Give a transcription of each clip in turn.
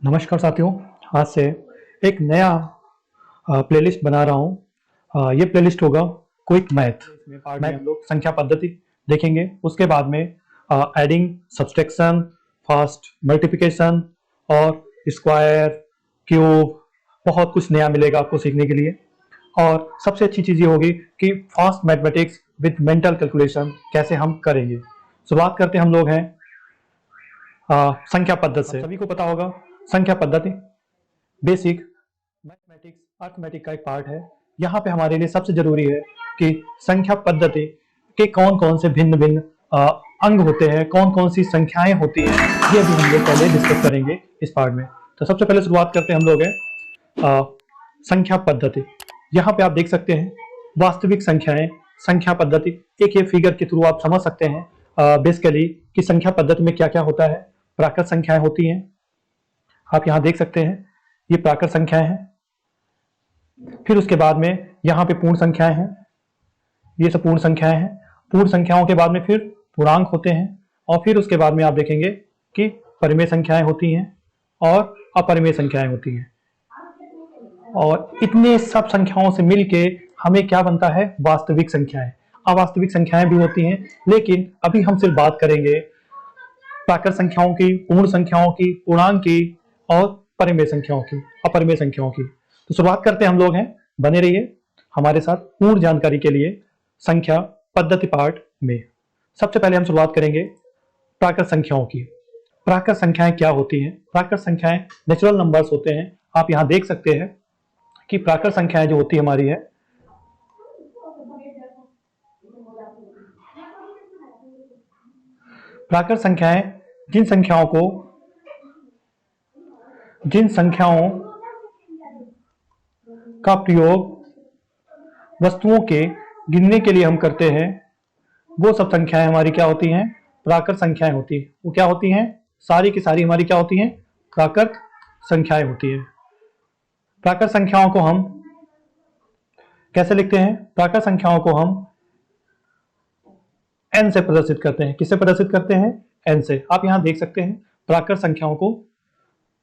नमस्कार साथियों। आज से एक नया प्लेलिस्ट बना रहा हूँ। ये प्लेलिस्ट होगा क्विक मैथ। इसमें पार्ट में हम लोग संख्या पद्धति देखेंगे, उसके बाद में एडिंग, सब्सट्रैक्शन, फास्ट मल्टीप्लिकेशन और स्क्वायर, क्यूब, बहुत कुछ नया मिलेगा आपको सीखने के लिए। और सबसे अच्छी चीज़ ये होगी कि fast mathematics with mental calculation कैसे हम करेंगे। शुरुआत करते हम लोग हैं संख्या पद्धति से। सभी को पता होगा संख्या पद्धति बेसिक मैथमेटिक्स अर्थमेटिक का एक पार्ट है। यहाँ पे हमारे लिए सबसे जरूरी है कि संख्या पद्धति के कौन कौन से भिन्न भिन्न अंग होते हैं, कौन कौन सी संख्याएं होती हैं, ये भी हम लोग पहले डिस्कस करेंगे इस पार्ट में। तो सबसे पहले शुरुआत करते हैं हम लोग है संख्या पद्धति। यहाँ पे आप देख सकते हैं वास्तविक संख्याएं, संख्या पद्धति। एक ये फिगर के थ्रू आप समझ सकते हैं बेसिकली कि संख्या पद्धति में क्या क्या होता है। प्राकृत संख्याएं होती हैं, आप यहाँ देख सकते हैं, ये प्राकृत संख्याएं हैं। फिर उसके बाद में यहाँ पे पूर्ण संख्याएं हैं, ये सब पूर्ण संख्याएं हैं। पूर्ण संख्याओं के बाद में फिर पूर्णांक होते हैं, और फिर उसके बाद में आप देखेंगे कि परिमेय संख्याएं होती हैं और अपरिमेय संख्याएं होती हैं। और इतने सब संख्याओं से मिलके हमें क्या बनता है, वास्तविक संख्याएं। अवास्तविक संख्याएं भी होती हैं, लेकिन अभी हम सिर्फ बात करेंगे प्राकृत संख्याओं की, पूर्ण संख्याओं की, पूर्णांक की और परिमेय संख्याओं की, अपरिमेय संख्याओं की। तो शुरुआत करते हैं हम लोग हैं, बने रहिए हमारे साथ पूर्ण जानकारी के लिए संख्या पद्धति पार्ट में। सबसे पहले हम शुरुआत करेंगे प्राकृत संख्याओं की। प्राकृत संख्याएं क्या होती हैं? प्राकृत संख्याएं नेचुरल नंबर्स होते हैं। आप यहां देख सकते हैं कि प्राकृत संख्याएं जो होती हमारी है, प्राकृत संख्याएं जिन संख्याओं का प्रयोग वस्तुओं के गिनने के लिए हम करते हैं, वो सब संख्याएं हमारी क्या होती हैं, प्राकृत संख्याएं होती हैं। वो क्या होती हैं, सारी की सारी हमारी क्या होती हैं, प्राकृत संख्याएं होती हैं। प्राकृत संख्याओं को हम कैसे लिखते हैं? प्राकृत संख्याओं को हम n से प्रदर्शित करते हैं। किससे प्रदर्शित करते हैं? n से। आप यहां देख सकते हैं प्राकृत संख्याओं को,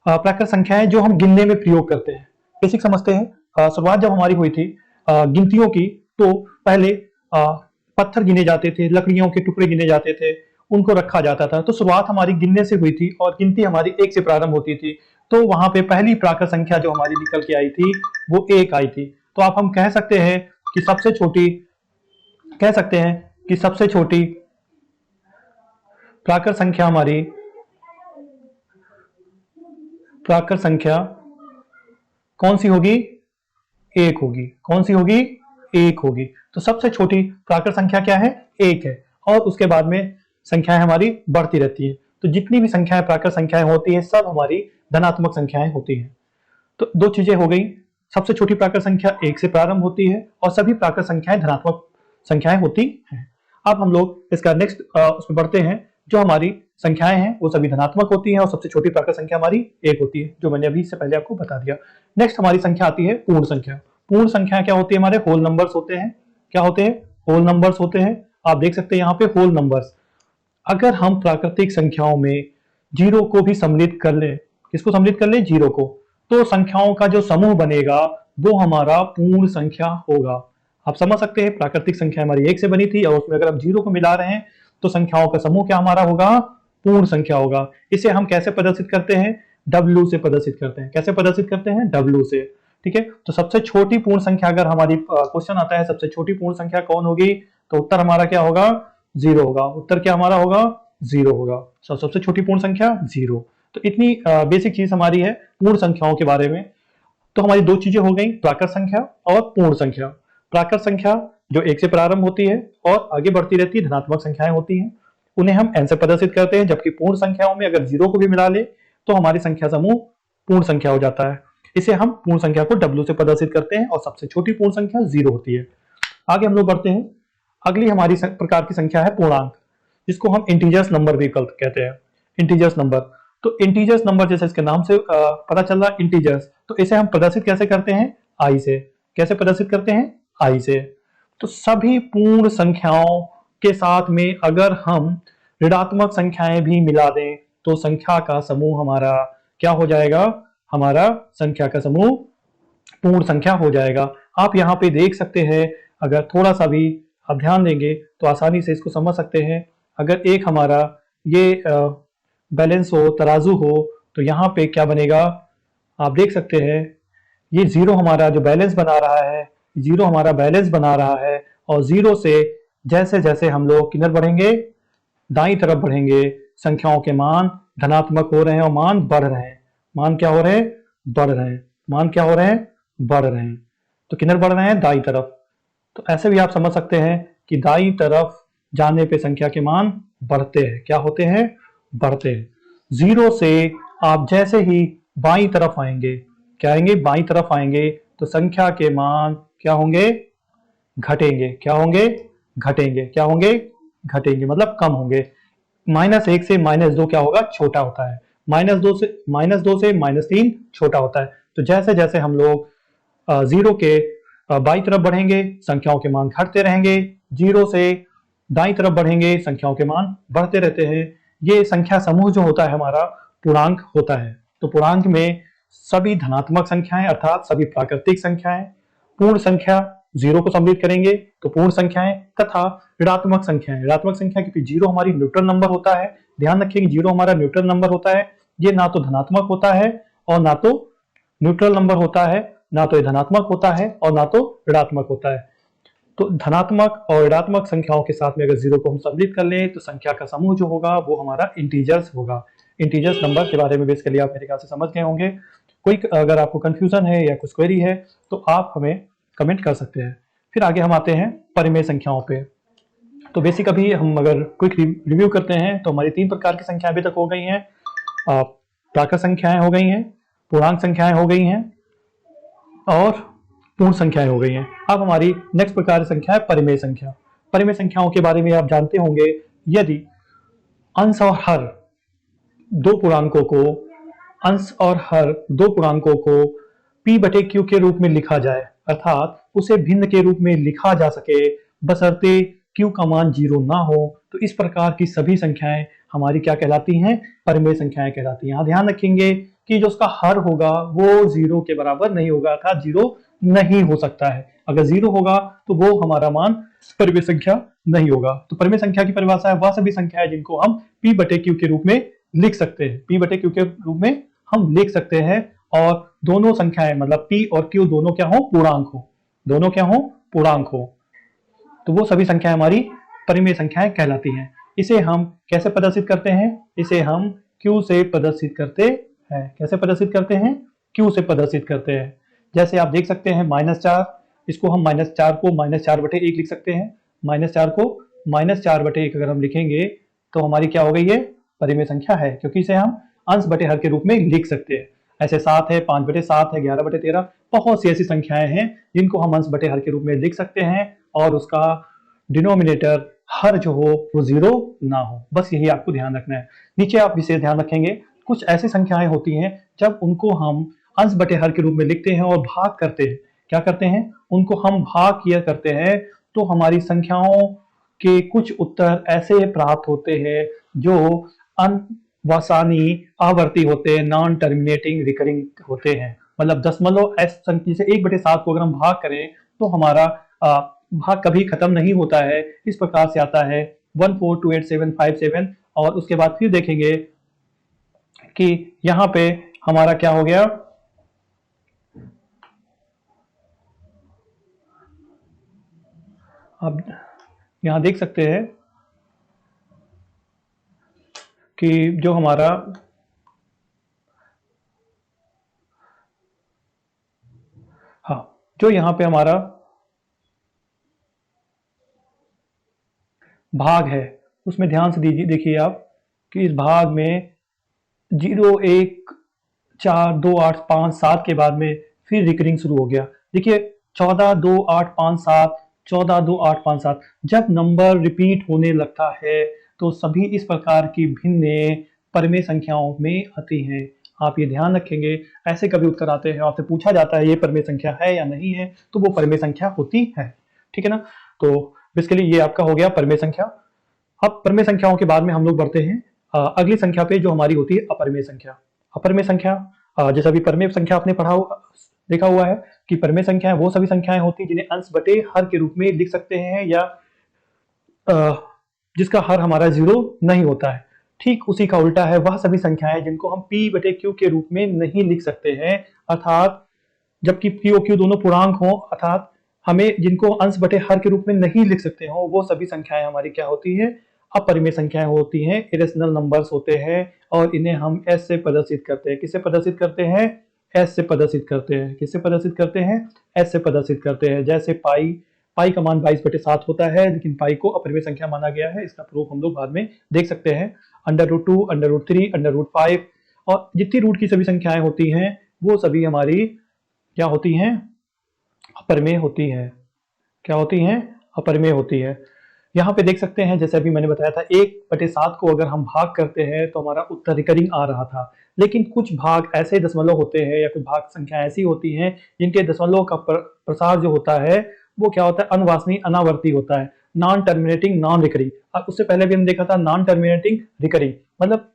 प्राकृत संख्याएं जो हम गिनने में प्रयोग करते हैं। बेसिक समझते हैं। शुरुआत जब हमारी हुई थी गिनतियों की, तो पहले पत्थर गिने जाते थे, लकड़ियों के टुकड़े गिने जाते थे, उनको रखा जाता था। तो शुरुआत हमारी गिनने से हुई थी और गिनती हमारी 1 से प्रारंभ होती थी। तो वहां पे पहली प्राकृत संख्या जो हमारी निकल के आई थी वो 1 आई थी। तो आप हम कह सकते हैं कि सबसे छोटी प्राकृत संख्या हमारी, प्राकृत संख्या कौन सी होगी? 1 होगी। कौन सी होगी? 1 होगी। तो सबसे छोटी प्राकृत संख्या क्या है? 1 है। और उसके बाद में संख्याएं हमारी बढ़ती रहती हैं। तो जितनी भी संख्याएं प्राकृत संख्याएं होती हैं, सब हमारी धनात्मक संख्याएं होती हैं। तो दो चीजें हो गई, सबसे छोटी प्राकृत संख्या 1 से प्रारंभ होती है और सभी प्राकृत संख्याएं धनात्मक संख्याएं होती हैं। अब हम लोग इसका नेक्स्ट उसमें बढ़ते हैं। जो हमारी संख्याएं हैं वो सभी धनात्मक होती हैं और सबसे छोटी प्राकृत संख्या हमारी 1 होती है, जो मैंने अभी इससे पहले आपको बता दिया। नेक्स्ट हमारी संख्या आती है पूर्ण संख्या। पूर्ण संख्या क्या होती है? हमारे होल नंबर्स होते हैं। क्या होते हैं? होल नंबर्स होते हैं। आप देख सकते हैं यहाँ पे होल नंबर्स। अगर हम प्राकृतिक संख्याओं में जीरो को भी सम्मिलित कर ले, किसको सम्मिलित कर ले? जीरो को, तो संख्याओं का जो समूह बनेगा वो हमारा पूर्ण संख्या होगा। आप समझ सकते हैं प्राकृतिक संख्या हमारी 1 से बनी थी और उसमें अगर हम जीरो को मिला रहे हैं तो संख्याओं का समूह क्या हमारा होगा? पूर्ण संख्या होगा। इसे हम कैसे प्रदर्शित करते हैं? W से प्रदर्शित करते हैं। कैसे प्रदर्शित करते हैं? W से। ठीक है। तो सबसे छोटी पूर्ण संख्या, अगर हमारी क्वेश्चन आता है सबसे छोटी पूर्ण संख्या कौन होगी, तो उत्तर हमारा क्या होगा? 0 होगा। उत्तर क्या हमारा होगा? 0 होगा। सबसे छोटी पूर्ण संख्या 0। तो इतनी बेसिक चीज हमारी है पूर्ण संख्याओं के बारे में। तो हमारी दो चीजें हो गई, प्राकृत संख्या और पूर्ण संख्या। प्राकृत संख्या जो 1 से प्रारंभ होती है और आगे बढ़ती रहती है, धनात्मक संख्याएं होती हैं, उन्हें हम n से प्रदर्शित करते हैं। जबकि पूर्ण संख्याओं में अगर 0 को भी मिला ले तो हमारी संख्या समूह पूर्ण संख्या हो जाता है। इसे हम पूर्ण संख्या को W से प्रदर्शित करते हैं और सबसे छोटी पूर्ण संख्या 0 होती है। आगे हम लोग बढ़ते हैं। अगली हमारी प्रकार की संख्या है पूर्णांक, जिसको हम इंटीजर्स नंबर भी कहते हैं। इंटीजर्स नंबर, तो इंटीजर्स नंबर जैसे इसके नाम से पता चल रहा है इंटीजर्स, तो इसे हम प्रदर्शित कैसे करते हैं? I से। कैसे प्रदर्शित करते हैं? I से। तो सभी पूर्ण संख्याओं के साथ में अगर हम ऋणात्मक संख्याएं भी मिला दें तो संख्या का समूह हमारा क्या हो जाएगा, हमारा संख्या का समूह पूर्ण संख्या हो जाएगा। आप यहाँ पे देख सकते हैं, अगर थोड़ा सा भी आप ध्यान देंगे तो आसानी से इसको समझ सकते हैं। अगर एक हमारा ये बैलेंस हो, तराजू हो, तो यहाँ पे क्या बनेगा, आप देख सकते हैं ये जीरो हमारा जो बैलेंस बना रहा है, जीरो हमारा बैलेंस बना रहा है, और जीरो से जैसे जैसे हम लोग किधर बढ़ेंगे, दाईं तरफ बढ़ेंगे, संख्याओं के मान धनात्मक हो रहे हैं और मान बढ़ रहे हैं। मान क्या हो रहे हैं, बढ़ रहे हैं। मान क्या हो रहे हैं, बढ़ रहे हैं। तो किधर बढ़ रहे हैं, दाईं तरफ। तो ऐसे भी आप समझ सकते हैं कि दाईं तरफ जाने पे संख्या के मान बढ़ते हैं। क्या होते हैं, बढ़ते हैं। जीरो से आप जैसे ही बाईं तरफ आएंगे, क्या आएंगे, बाईं तरफ आएंगे, तो संख्या के मान क्या होंगे, घटेंगे। क्या होंगे, घटेंगे। क्या होंगे, घटेंगे मतलब कम होंगे। -1 से -2 क्या होगा, छोटा होता है। -2 से -3 छोटा होता है। तो जैसे जैसे हम लोग जीरो के बाईं तरफ बढ़ेंगे, संख्याओं के मान घटते रहेंगे। जीरो से दाईं तरफ बढ़ेंगे, संख्याओं के मान बढ़ते रहते हैं। ये संख्या समूह जो होता है हमारा पूर्णांक होता है। तो पूर्णांक में सभी धनात्मक संख्याएं अर्थात सभी प्राकृतिक संख्याएं, पूर्ण संख्या जीरो को सम्मिलित करेंगे तो पूर्ण संख्याएं, तथा ऋणात्मक संख्याएं। ऋणात्मक संख्या क्योंकि जीरो हमारी न्यूट्रल नंबर होता है, ध्यान रखिए जीरो हमारा न्यूट्रल नंबर होता है। ये ना तो धनात्मक होता है और ना तो न्यूट्रल नंबर होता है, ना तो ये धनात्मक होता है और ना तो ऋणात्मक होता है। तो धनात्मक और ऋणात्मक संख्याओं के साथ में अगर जीरो को हम सम्मिलित कर लें तो संख्या का समूह जो होगा वो हमारा इंटीजर्स होगा। इंटीजर्स नंबर के बारे में बेसिकली आप मेरे ख्याल से समझ गए होंगे। कोई अगर आपको कंफ्यूजन है या कुछ क्वेरी है तो आप हमें कमेंट कर सकते हैं। फिर आगे हम आते हैं परिमेय संख्याओं पे। तो बेसिक अभी हम अगर क्विक रिव्यू करते हैं तो हमारी 3 प्रकार की संख्याएं अभी तक हो गई हैं। प्राकृत संख्याएं हो गई हैं, पूर्णांक संख्याएं हो गई हैं और पूर्ण संख्याएं हो गई हैं। अब हमारी नेक्स्ट प्रकार की संख्या है परिमेय संख्या। परिमेय संख्याओं के बारे में आप जानते होंगे, यदि अंश और हर दो पूर्णांकों को, अंश और हर दो पूर्णांकों को p/q के रूप में लिखा जाए, अर्थात उसे भिन्न के रूप में लिखा जा सके बशर्ते q का मान 0 ना हो, तो इस प्रकार की सभी संख्याएं हमारी क्या कहलाती हैं, परिमेय संख्याएं कहलाती हैं। यहाँ ध्यान रखेंगे कि जो उसका हर होगा वो 0 के बराबर नहीं होगा, अर्थात 0 नहीं हो सकता है। अगर 0 होगा तो वो हमारा मान परिमेय संख्या नहीं होगा। तो परिमेय संख्या की परिभाषा है वह सभी संख्याएं जिनको हम p/q के रूप में लिख सकते हैं। p/q के रूप में हम लिख सकते हैं और दोनों संख्याएं मतलब p और q दोनों क्या हो, पूर्णांक हो। दोनों क्या हो, पूर्णांक हो। तो वो सभी संख्याएं हमारी परिमेय संख्याएं कहलाती हैं। इसे हम कैसे प्रदर्शित करते हैं, इसे हम q से प्रदर्शित करते हैं। कैसे प्रदर्शित करते हैं, q से प्रदर्शित करते हैं। जैसे आप देख सकते हैं -4, इसको हम -4 को -4/1 लिख सकते हैं। -4 को -4/1 अगर हम लिखेंगे तो हमारी क्या हो गई है, परिमेय संख्या है, क्योंकि इसे हम अंश बटे हर के रूप में लिख सकते हैं। ऐसे 7 है, 5/7 है, 11/13, बहुत सी ऐसी संख्याएं हैं जिनको हम अंश बटे हर के रूप में लिख सकते हैं और उसका डिनोमिनेटर हर जो हो वो 0 ना हो। बस यही आपको ध्यान रखना है। नीचे आप विशेष ध्यान रखेंगे, कुछ ऐसी संख्याएं होती हैं जब उनको हम अंश बटे हर के रूप में लिखते हैं और भाग करते हैं। क्या करते हैं, उनको हम भाग किया करते हैं तो हमारी संख्याओं के कुछ उत्तर ऐसे प्राप्त होते हैं जो अनवसानी आवर्ती होते हैं, नॉन टर्मिनेटिंग रिकरिंग होते हैं। मतलब दशमलव s संख्या से 1/7 को अगर हम भाग करें तो हमारा भाग कभी खत्म नहीं होता है। इस प्रकार से आता है 14285757 और उसके बाद फिर देखेंगे कि यहाँ पे हमारा क्या हो गया, आप यहाँ देख सकते हैं कि जो हमारा जो यहाँ पे हमारा भाग है उसमें ध्यान से देखिए आप कि इस भाग में 0 1 4 2 8 5 7 के बाद में फिर रिकरिंग शुरू हो गया। देखिए 14 2 8 5 7, 14 2 8 5 7, जब नंबर रिपीट होने लगता है तो सभी इस प्रकार की भिन्न परिमेय संख्याओं में आती हैं। आप ये ध्यान रखेंगे, ऐसे कभी उत्तर आते हैं, आपसे पूछा जाता है ये परिमेय संख्या है या नहीं है, तो वो परिमेय संख्या होती है। ठीक है ना। तो बेसिकली ये आपका हो गया परिमेय संख्या। अब परिमेय संख्याओं के बाद में हम लोग बढ़ते हैं अगली संख्या पे जो हमारी होती है अपरिमेय संख्या। अपरिमेय संख्या, जैसे अभी परिमेय संख्या आपने देखा हुआ है कि परिमेय संख्याएं वो सभी संख्याएं होती हैं जिन्हें अंश बटे हर के रूप में लिख सकते हैं, या जिसका हर हमारा 0 नहीं होता है। ठीक उसी का उल्टा है वह सभी संख्याएं जिनको हम p बटे q के रूप में नहीं लिख सकते हैं, अर्थात जबकि p और q दोनों पूर्णांक हों, अर्थात हमें जिनको अंश बटे हर के रूप में नहीं लिख सकते हो, वो सभी संख्याएं हमारी क्या होती है, अपरिमेय संख्याएं होती हैं, इरेशनल नंबर्स होते हैं, और इन्हें हम s से प्रदर्शित करते हैं। किससे प्रदर्शित करते हैं? s से प्रदर्शित करते हैं। किससे प्रदर्शित करते हैं? s से प्रदर्शित करते हैं। जैसे पाई का मान 22/7 होता है, लेकिन पाई को अपरिमेय संख्या माना गया है। इसका प्रूफ हम लोग बाद में देख सकते हैं। √2, √3, √5 और जितनी रूट की सभी संख्याएं होती हैं वो सभी हमारी क्या होती हैं? अपरिमेय होती हैं। क्या होती हैं? अपरिमेय होती है। यहाँ पे देख सकते हैं, जैसे अभी मैंने बताया था 1/7 को अगर हम भाग करते हैं तो हमारा उत्तर रिकरिंग आ रहा था, लेकिन कुछ भाग ऐसे दशमलव होते हैं या कुछ भाग संख्या ऐसी होती हैं जिनके दशमलव का प्रसार जो होता है वो क्या होता है? अनवासनीय अनावर्ती होता है, नॉन टर्मिनेटिंग नॉन रिकरिंग। और उससे पहले भी हमने देखा था नॉन टर्मिनेटिंग रिकरिंग, मतलब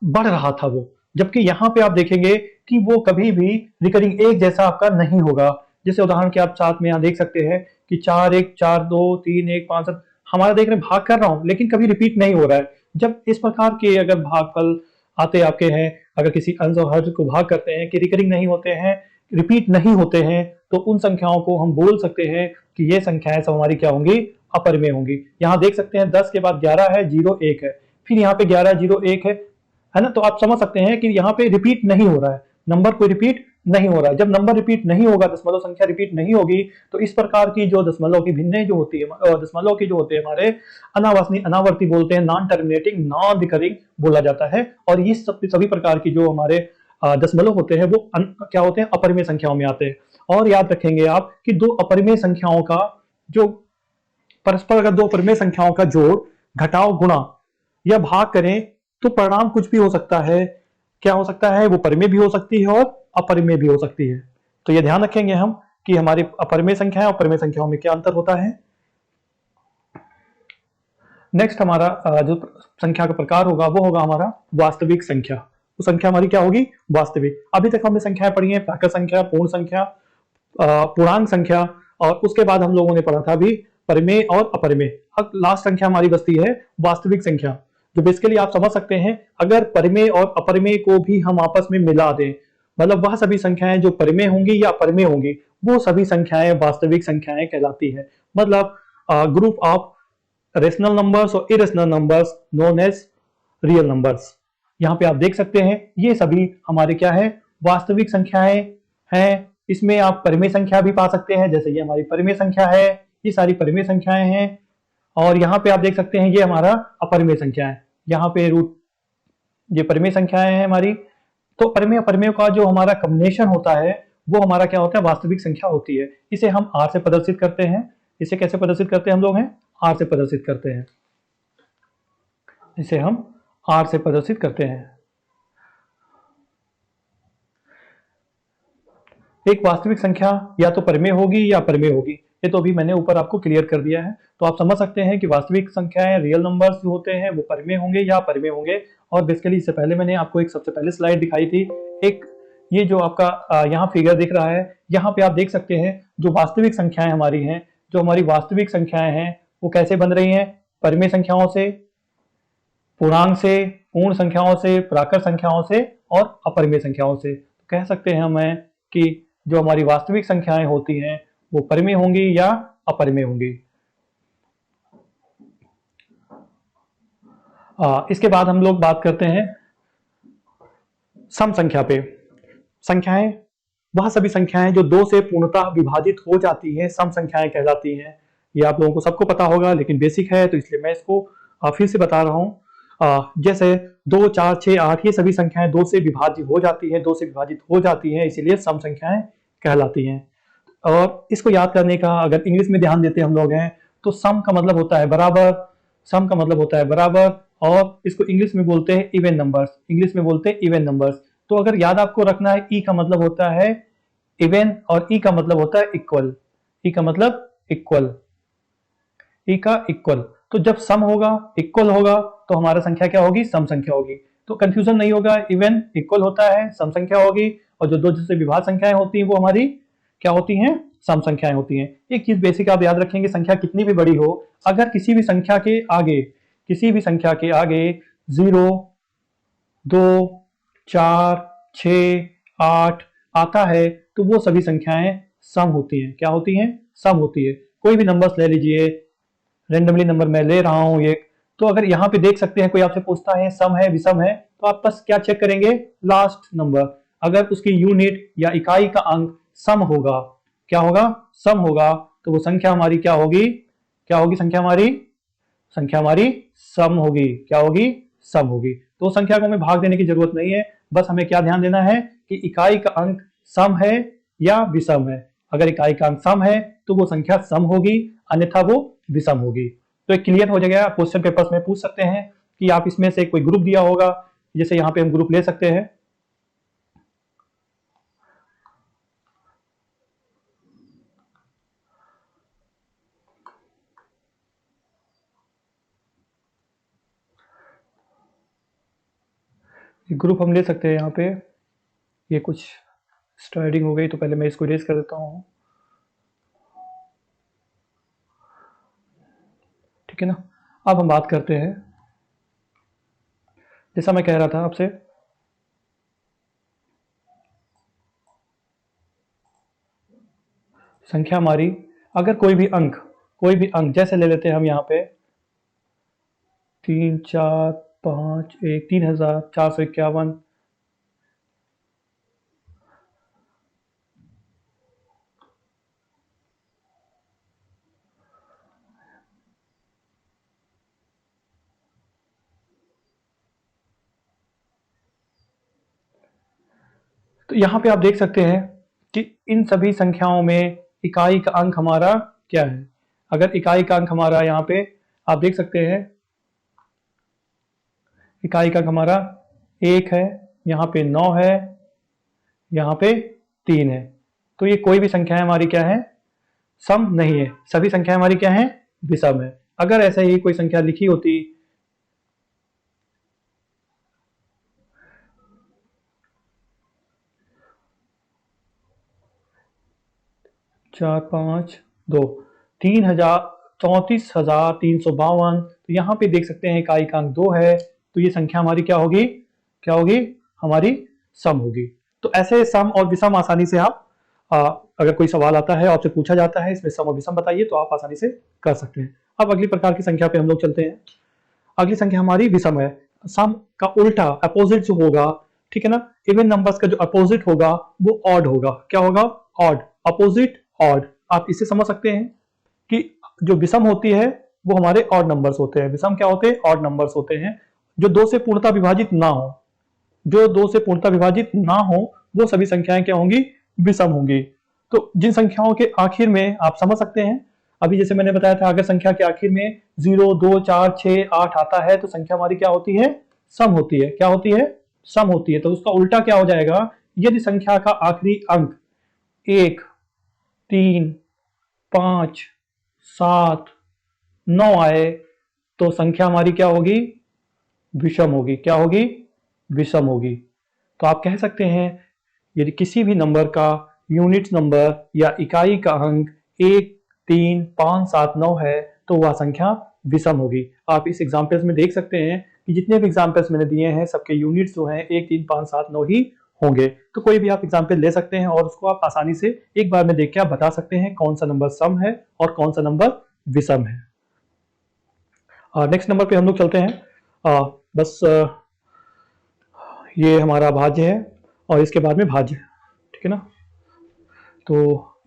बढ़ रहा था वो, जबकि यहाँ पे आप देखेंगे कि वो कभी भी रिकरिंग एक जैसा आपका नहीं होगा। जैसे उदाहरण के आप साथ में यहाँ देख सकते हैं कि 4 1 4 2 3 1 5 7 हमारा देख रहे भाग कर रहा हूं लेकिन कभी रिपीट नहीं हो रहा है। जब इस प्रकार के अगर भागफल आते आपके हैं, अगर किसी अंश और हर को भाग करते हैं कि रिकरिंग नहीं होते हैं, रिपीट नहीं होते हैं, तो उन संख्याओं को हम बोल सकते हैं कि ये संख्याएं सब हमारी क्या होंगी? अपरिमेय होंगी। यहाँ देख सकते हैं 10 के बाद 11 है, 0 1 है, फिर यहाँ पे 11 0 1 है ना? तो आप समझ सकते हैं कि यहाँ पे रिपीट नहीं हो रहा है, नंबर कोई रिपीट नहीं हो रहा है। जब नंबर रिपीट नहीं होगा, दशमलव संख्या रिपीट नहीं होगी, तो इस प्रकार की जो दशमलव की भिन्नें जो होती है, दशमलव की जो होते हैं हमारे अनावासनी अनावर्ती बोलते हैं, नॉन टर्मिनेटिंग नॉन रिकरिंग बोला जाता है। और ये सभी प्रकार की जो हमारे दशमलव होते हैं वो क्या होते हैं? अपरिमेय संख्याओं में आते हैं। और याद रखेंगे आप कि दो अपरिमेय संख्याओं का जो परस्पर, अगर दो अपरिमेय संख्याओं का जोड़, घटाव, गुणा या भाग करें तो परिणाम कुछ भी हो सकता है। क्या हो सकता है? वो परिमेय भी हो सकती है और अपरिमेय भी हो सकती है। तो ये ध्यान रखेंगे हम कि हमारी अपरिमेय संख्याएं और परिमेय संख्याओं में क्या अंतर होता है। नेक्स्ट हमारा जो संख्या का प्रकार होगा वो होगा हमारा वास्तविक संख्या। वो संख्या हमारी क्या होगी? वास्तविक। अभी तक हमने संख्याएं पढ़ी हैं, प्राकृत संख्या, पूर्ण संख्या, पूर्णांक संख्या, और उसके बाद हम लोगों ने पढ़ा था अभी परिमेय और अपरिमेय। अब लास्ट संख्या हमारी बचती है वास्तविक संख्या, जो बेसिकली आप समझ सकते हैं अगर परिमेय और अपरिमेय को भी हम आपस में मिला दें, मतलब वह सभी संख्याएं जो परिमेय होंगी या अपरिमेय होंगी वो सभी संख्याएं वास्तविक संख्याएं कहलाती है। मतलब ग्रुप ऑफ रेशनल नंबर्स और irrational numbers known as real numbers. यहाँ पे आप देख सकते हैं ये सभी हमारे क्या है? वास्तविक संख्याएं हैं। इसमें आप परिमेय संख्या भी पा सकते हैं, जैसे ये हमारी परिमेय संख्या है, ये सारी परिमेय संख्याएं हैं। और यहाँ पे आप देख सकते हैं ये हमारा अपरिमेय संख्या है, यहाँ पे रूट, ये परिमेय संख्याएं हैं हमारी। तो परिमेय अपरिमेय का जो हमारा कॉम्बिनेशन होता है वो हमारा क्या होता है? वास्तविक संख्या होती है। इसे हम आर से प्रदर्शित करते हैं। इसे कैसे प्रदर्शित करते हैं हम लोग? हैं आर से प्रदर्शित करते हैं। इसे हम आर से प्रदर्शित करते हैं। एक वास्तविक संख्या या तो परिमेय होगी या अपरिमेय होगी, ये तो अभी मैंने ऊपर आपको क्लियर कर दिया है। तो आप समझ सकते हैं कि वास्तविक संख्याएं, रियल नंबर्स जो होते हैं वो परिमेय होंगे या अपरिमेय होंगे। और बेसिकली इससे पहले मैंने आपको एक सबसे पहले स्लाइड दिखाई थी, एक ये जो आपका यहाँ फिगर दिख रहा है, यहाँ पे आप देख सकते हैं जो वास्तविक संख्याएं हमारी हैं, जो हमारी वास्तविक संख्याएं हैं वो कैसे बन रही हैं? परिमेय संख्याओं से, पूर्णांक से, पूर्ण संख्याओं से, प्राकृत संख्याओं से और अपरिमेय संख्याओं से। तो कह सकते हैं हमें कि जो हमारी वास्तविक संख्याएं होती हैं वो परिमेय होंगी या अपरिमेय होंगी। इसके बाद हम लोग बात करते हैं सम संख्या पे। संख्याएं वह सभी संख्याएं जो दो से पूर्णतः विभाजित हो जाती हैं सम संख्याएं कहलाती हैं। ये आप लोगों को सबको पता होगा, लेकिन बेसिक है तो इसलिए मैं इसको फिर से बता रहा हूँ। जैसे 2 4 6 8 ये सभी संख्याएं दो से विभाजित हो जाती हैं, दो से विभाजित हो जाती हैं, इसीलिए सम संख्याएं कहलाती हैं। और इसको याद करने का अगर इंग्लिश में ध्यान देते हम लोग हैं तो सम का मतलब होता है बराबर, सम का मतलब होता है बराबर, और इसको इंग्लिश में बोलते हैं इवन नंबर्स, इंग्लिश में बोलते हैं इवन नंबर्स। तो अगर याद आपको रखना है, ई का मतलब होता है इवन और ई का मतलब होता है इक्वल। ई का मतलब इक्वल, ई का इक्वल। तो जब सम होगा, इक्वल होगा, तो हमारा संख्या क्या होगी? सम संख्या होगी। तो कंफ्यूजन नहीं होगा, इवन इक्वल होता है, सम संख्या होगी, और जो दो से विभाज्य संख्याएं होती हैं वो हमारी क्या होती हैं, सम संख्याएं होती हैं। एक चीज बेसिक आप याद रखेंगे, संख्या कितनी भी बड़ी हो, अगर किसी भी संख्या के आगे 0, 2, 4, 6, 8 आता है तो वो सभी संख्याएं सम होती हैं। क्या होती हैं, सम होती है। कोई भी नंबर्स ले लीजिए, रेंडमली नंबर मैं ले रहा हूं ये, तो अगर यहाँ पे देख सकते हैं कोई आपसे पूछता है सम है विषम है, तो आप बस क्या चेक करेंगे, लास्ट नंबर, अगर उसकी यूनिट या इकाई का अंक सम होगा, क्या होगा, सम होगा, तो वो संख्या हमारी क्या होगी, क्या होगी संख्या हमारी सम होगी। क्या होगी, सम होगी। तो संख्या को हमें भाग देने की जरूरत नहीं है, बस हमें क्या ध्यान देना है कि इकाई का अंक सम है या विषम है। अगर इकाई का अंक सम है तो वो संख्या सम होगी, अन्यथा वो विषम होगी। तो एक क्लियर हो जाएगा। क्वेश्चन पेपर्स में पूछ सकते हैं कि आप इसमें से कोई ग्रुप दिया होगा, जैसे यहाँ पे हम ग्रुप ले सकते हैं। ग्रुप हम ले सकते हैं यहाँ पे। ये कुछ स्टार्टिंग हो गई तो पहले मैं इसको इरेज कर देता हूँ, ठीक है ना। अब हम बात करते हैं, जैसा मैं कह रहा था आपसे, संख्या हमारी अगर कोई भी अंक जैसे ले लेते हैं हम यहाँ पे 3, 4, 5, 1, 3451, तो यहाँ पे आप देख सकते हैं कि इन सभी संख्याओं में इकाई का अंक हमारा क्या है। अगर इकाई का अंक हमारा यहाँ पे आप देख सकते हैं, इकाई का अंक हमारा 1 है, यहाँ पे 9 है, यहाँ पे 3 है, तो ये कोई भी संख्या हमारी क्या है, सम नहीं है। सभी संख्या हमारी क्या है, विषम है। अगर ऐसे ही कोई संख्या लिखी होती 4, 5, 2, 34,352, तो यहाँ पे देख सकते हैं इकाई का अंक 2 है, तो ये संख्या हमारी क्या होगी, क्या होगी, हमारी सम होगी। तो ऐसे सम और विषम आसानी से आप अगर कोई सवाल आता है, आपसे पूछा जाता है इसमें सम और विषम बताइए, तो आप आसानी से कर सकते हैं। अब अगली प्रकार की संख्या पे हम लोग चलते हैं। अगली संख्या हमारी विषम है। सम का उल्टा अपोजिट जो होगा, ठीक है ना, इवन नंबर्स का जो अपोजिट होगा वो ऑड होगा। क्या होगा, ऑड, अपोजिट ऑड। आप इससे समझ सकते हैं कि जो विषम होती है वो हमारे ऑड नंबर्स होते हैं। विषम क्या होते हैं, ऑड नंबर्स होते हैं, जो 2 से पूर्णतः विभाजित ना हो। जो 2 से पूर्णतः विभाजित ना हो वो सभी संख्याएं क्या होंगी, विषम होंगी। तो जिन संख्याओं के आखिर में आप समझ सकते हैं, अभी जैसे मैंने बताया था, अगर संख्या के आखिर में 0, 2, 4, 6, 8 आता है तो संख्या हमारी क्या होती है, सम होती है। क्या होती है, सम होती है। तो उसका उल्टा क्या हो जाएगा, यदि संख्या का आखिरी अंक 1, 3, 5, 7, 9 आए तो संख्या हमारी क्या होगी, विषम होगी। क्या होगी, विषम होगी। तो आप कह सकते हैं यदि किसी भी नंबर का यूनिट नंबर या इकाई का अंक 1, 3, 5, 7, 9 है तो वह संख्या विषम होगी। आप इस एग्जाम्पल्स में देख सकते हैं कि जितने भी एग्जाम्पल्स मैंने दिए हैं सबके यूनिट्स जो हैं 1, 3, 5, 7, 9 ही होंगे। तो कोई भी आप एग्जाम्पल ले सकते हैं और उसको आप आसानी से एक बार में देख के आप बता सकते हैं कौन सा नंबर सम है और कौन सा नंबर विषम है। नेक्स्ट नंबर पे हम लोग चलते हैं। ये हमारा भाज्य है और इसके बाद में भाज्य, ठीक है ना। तो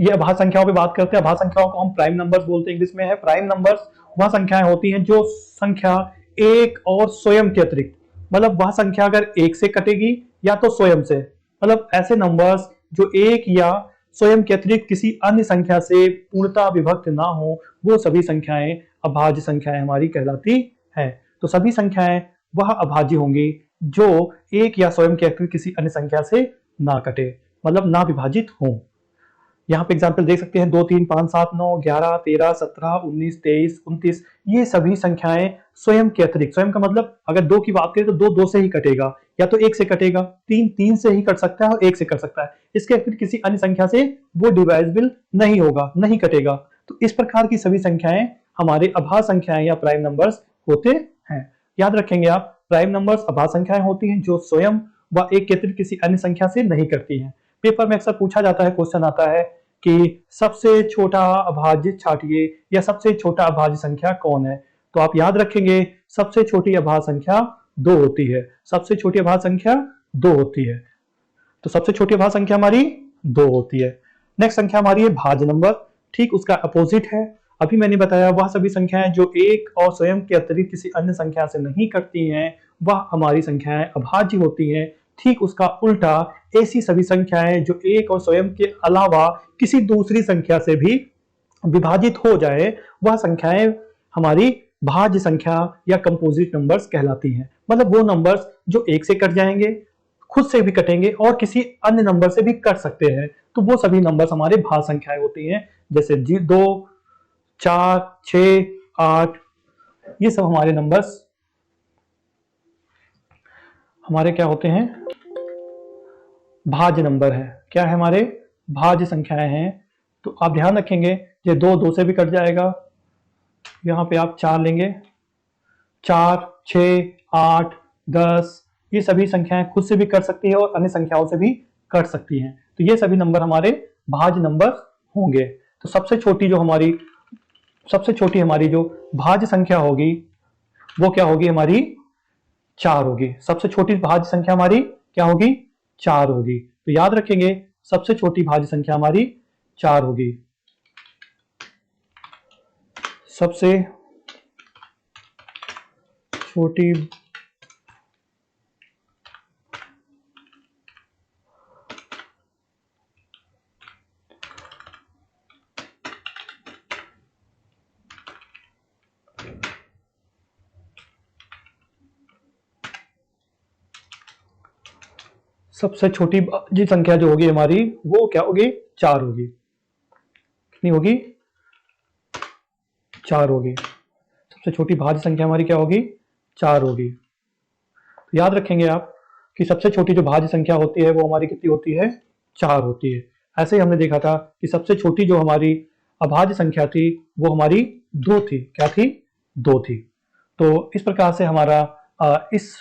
ये अभाज्य संख्याओं पे बात करते हैं। अभाज्य संख्याओं को हम प्राइम नंबर्स बोलते हैं, इंग्लिश में है। प्राइम नंबर्स वह संख्याएं होती हैं जो संख्या एक और स्वयं के अतिरिक्त, मतलब वह संख्या अगर एक से कटेगी या तो स्वयं से, मतलब ऐसे नंबर्स जो एक या स्वयं के अतिरिक्त किसी अन्य संख्या से पूर्णतः विभक्त ना हो, वो सभी संख्याएं अभाज्य संख्याएं हमारी कहलाती हैं। तो सभी संख्याएं वह अभाज्य होंगी जो एक या स्वयं के अतिरिक्त किसी अन्य संख्या से ना कटे, मतलब ना विभाजित हो। यहाँ पे एग्जाम्पल देख सकते हैं 2, 3, 5, 7, 9, 11, 13, 17, 19, 23, 29। ये सभी संख्याएं स्वयं के अतिरिक्त, स्वयं का मतलब अगर 2 की बात करें तो 2 2 से ही कटेगा, या तो 1 से कटेगा, 3 3 से ही कट सकता है और 1 से कट सकता है। इसके फिर किसी अन्य संख्या से वो डिवाइजिबल नहीं होगा, नहीं कटेगा। तो इस प्रकार की सभी संख्याएं हमारे अभाज्य संख्याएं या प्राइम नंबर्स होते हैं। याद रखेंगे आप, प्राइम नंबर्स अभाज्य संख्याएं होती हैं जो स्वयं व एक के अतिरिक्त किसी अन्य संख्या से नहीं करती हैं। पेपर में अक्सर पूछा जाता है, क्वेश्चन आता है कि सबसे छोटा अभाज्य छांटिए या सबसे छोटा अभाज्य संख्या कौन है। तो आप याद रखेंगे सबसे छोटी अभाज्य संख्या 2 होती है, सबसे छोटी अभाज्य संख्या 2 होती है। तो सबसे छोटी अभाज्य संख्या हमारी 2 होती है। नेक्स्ट संख्या हमारी है भाज्य नंबर, ठीक उसका अपोजिट है। अभी मैंने बताया वह सभी संख्याएं जो एक और स्वयं के अतिरिक्त किसी अन्य संख्या से नहीं करती हैं वह हमारी संख्याएं अभाज्य होती हैं। ठीक उसका उल्टा ऐसी सभी संख्याएं जो एक और स्वयं के अलावा किसी दूसरी संख्या से भी विभाजित हो जाए वह संख्याएं हमारी भाज्य संख्या या कंपोजिट नंबर्स कहलाती हैं। मतलब वो नंबर्स जो 1 से कट जाएंगे, खुद से भी कटेंगे और किसी अन्य नंबर से भी कट सकते हैं, तो वो सभी नंबर्स हमारे भाज्य संख्याएं होती हैं। जैसे 2, 4, 6, 8, ये सब हमारे नंबर्स हमारे क्या होते हैं, भाज्य नंबर है। क्या है, हमारे भाज्य संख्याएं हैं। तो आप ध्यान रखेंगे ये 2 2 से भी कट जाएगा, यहां पे आप 4 लेंगे, 4, 6, 8, 10, ये सभी संख्याएं खुद से भी कट सकती है और अन्य संख्याओं से भी कट सकती हैं। तो ये सभी नंबर हमारे भाज्य नंबर होंगे। तो सबसे छोटी हमारी जो भाज्य संख्या होगी वो क्या होगी, हमारी 4 होगी। सबसे छोटी भाज्य संख्या हमारी क्या होगी, 4 होगी। तो याद रखेंगे सबसे छोटी भाज्य संख्या हमारी 4 होगी। सबसे छोटी सबसे छोटी भाज्य संख्या जो होगी हमारी वो क्या होगी, 4 होगी। कितनी होगी, 4 होगी। सबसे छोटी भाज्य संख्या हमारी क्या होगी, 4 होगी। तो याद रखेंगे आप कि सबसे छोटी जो भाज्य संख्या होती है वो हमारी कितनी होती है, 4 होती है। ऐसे ही हमने देखा था कि सबसे छोटी जो हमारी अभाज्य संख्या थी वो हमारी 2 थी। क्या थी, 2 थी। तो इस प्रकार से हमारा इस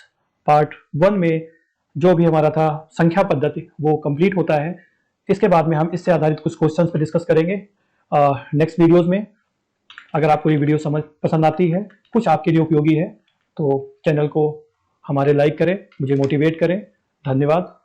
पार्ट 1 में जो भी हमारा था संख्या पद्धति वो कंप्लीट होता है। इसके बाद में हम इससे आधारित कुछ क्वेश्चंस पर डिस्कस करेंगे नेक्स्ट वीडियोस में। अगर आपको ये वीडियो पसंद आती है, कुछ आपके लिए उपयोगी है, तो चैनल को हमारे लाइक करें, मुझे मोटिवेट करें। धन्यवाद।